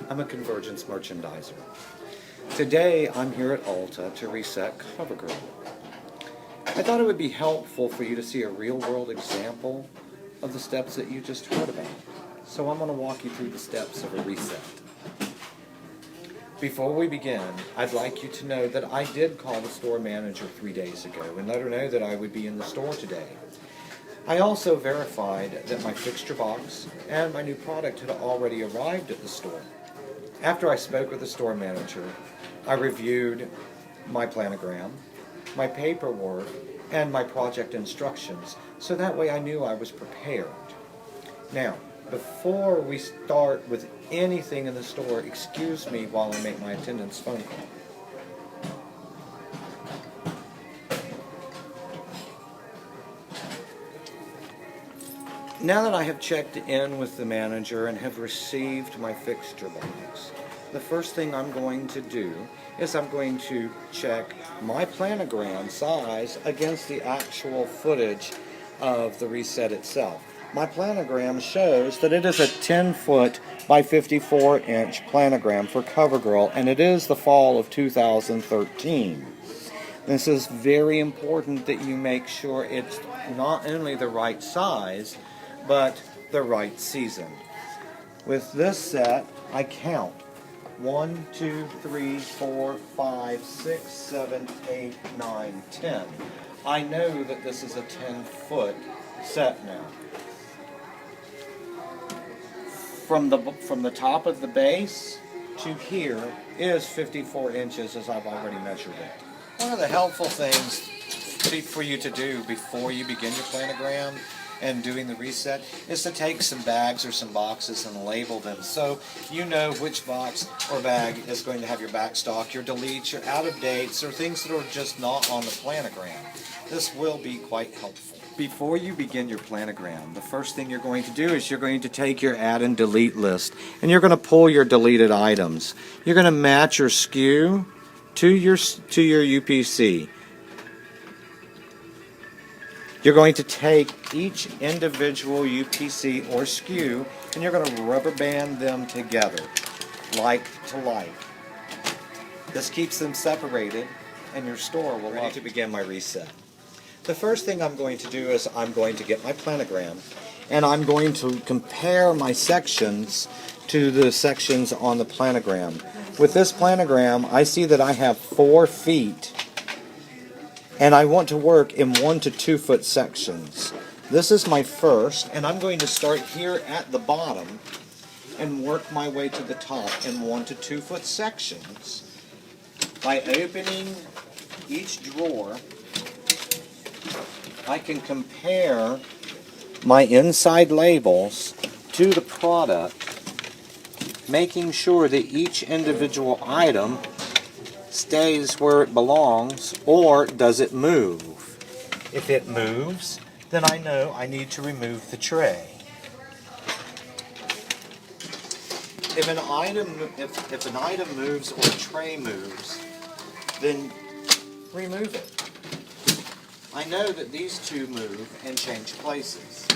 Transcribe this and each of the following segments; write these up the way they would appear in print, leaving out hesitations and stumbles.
I'm a convergence merchandiser. Today I'm here at Ulta to reset CoverGirl. I thought it would be helpful for you to see a real-world example of the steps that you just heard about. So I'm going to walk you through the steps of a reset. Before we begin, I'd like you to know that I did call the store manager 3 days ago and let her know that I would be in the store today. I also verified that my fixture box and my new product had already arrived at the store. After I spoke with the store manager, I reviewed my planogram, my paperwork, and my project instructions, so that way I knew I was prepared. Now, before we start with anything in the store, excuse me while I make my attendant's phone call. Now that I have checked in with the manager and have received my fixture box, the first thing I'm going to do is I'm going to check my planogram size against the actual footage of the reset itself. My planogram shows that it is a 10-foot by 54-inch planogram for CoverGirl, and it is the fall of 2013. This is very important that you make sure it's not only the right size, but the right season. With this set, I count 1, 2, 3, 4, 5, 6, 7, 8, 9, 10. I know that this is a 10-foot set now. From the top of the base to here is 54 inches, as I've already measured it. One of the helpful things for you to do before you begin your planogram and doing the reset is to take some bags or some boxes and label them so you know which box or bag is going to have your backstock, your deletes, your out of dates, or things that are just not on the planogram. This will be quite helpful. Before you begin your planogram, the first thing you're going to do is you're going to take your add and delete list and you're going to pull your deleted items. You're going to match your SKU to your UPC. You're going to take each individual UPC or SKU and you're going to rubber band them together, like to like. This keeps them separated and your store will ready to begin my reset. The first thing I'm going to do is I'm going to get my planogram and I'm going to compare my sections to the sections on the planogram. With this planogram, I see that I have 4 feet and I want to work in 1 to 2 foot sections. This is my first, and I'm going to start here at the bottom and work my way to the top in 1 to 2 foot sections by opening each drawer. I can compare my inside labels to the product, making sure that each individual item stays where it belongs, or does it move? If it moves, then I know I need to remove the tray. If an item moves or a tray moves, then remove it. I know that these two move and change places.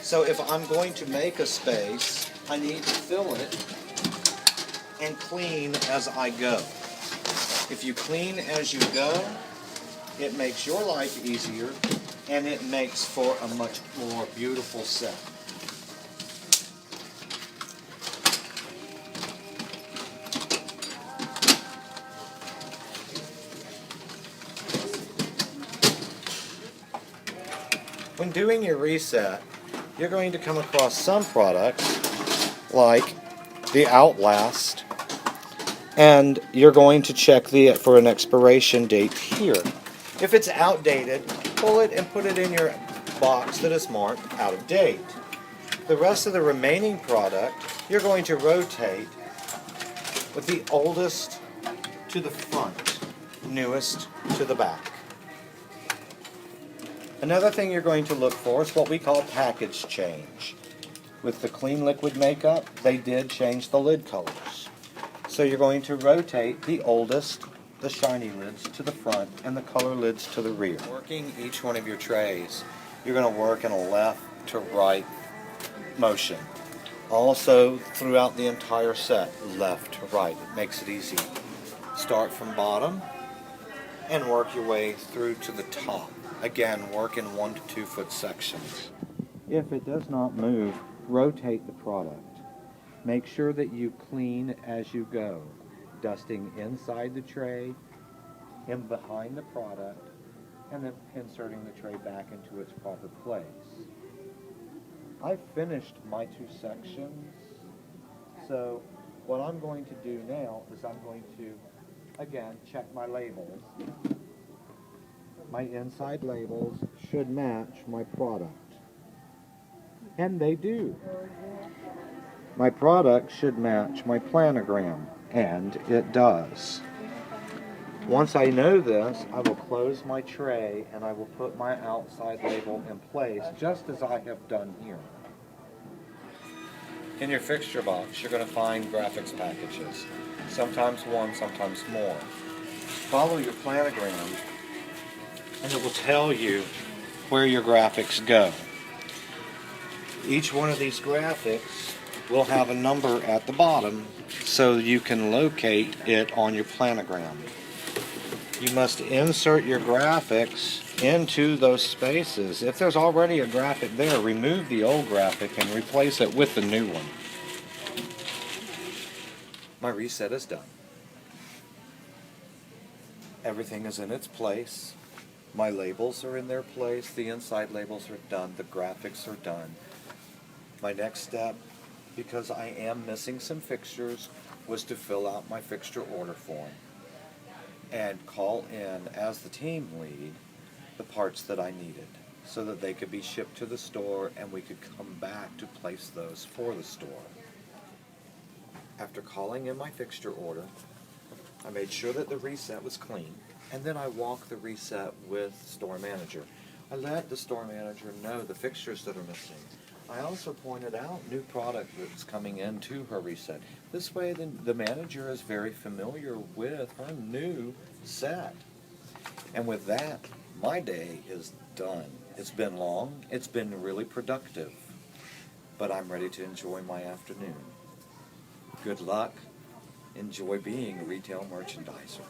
So if I'm going to make a space, I need to fill it and clean as I go. If you clean as you go, it makes your life easier and it makes for a much more beautiful set. When doing your reset, you're going to come across some products like the Outlast, and you're going to check for an expiration date here. If it's outdated, pull it and put it in your box that is marked out of date. The rest of the remaining product, you're going to rotate with the oldest to the front, newest to the back. Another thing you're going to look for is what we call package change. With the clean liquid makeup, they did change the lid colors. So you're going to rotate the oldest, the shiny lids, to the front and the color lids to the rear. Working each one of your trays, you're going to work in a left to right motion. Also, throughout the entire set, left to right. It makes it easy. Start from bottom and work your way through to the top. Again, work in 1 to 2 foot sections. If it does not move, rotate the product. Make sure that you clean as you go, dusting inside the tray, in behind the product, and then inserting the tray back into its proper place. I've finished my 2 sections, so what I'm going to do now is I'm going to, again, check my labels. My inside labels should match my product. And they do. My product should match my planogram, and it does. Once I know this, I will close my tray and I will put my outside label in place, just as I have done here. In your fixture box, you're going to find graphics packages. Sometimes one, sometimes more. Follow your planogram, and it will tell you where your graphics go. Each one of these graphics will have a number at the bottom so you can locate it on your planogram. You must insert your graphics into those spaces. If there's already a graphic there, remove the old graphic and replace it with the new one. My reset is done. Everything is in its place. My labels are in their place. The inside labels are done. The graphics are done. My next step, because I am missing some fixtures, was to fill out my fixture order form and call in, as the team lead, the parts that I needed so that they could be shipped to the store and we could come back to place those for the store. After calling in my fixture order, I made sure that the reset was clean, and then I walked the reset with store manager. I let the store manager know the fixtures that are missing. I also pointed out new product that's coming into her reset. This way the manager is very familiar with her new set. And with that, my day is done. It's been long, it's been really productive, but I'm ready to enjoy my afternoon. Good luck. Enjoy being a retail merchandiser.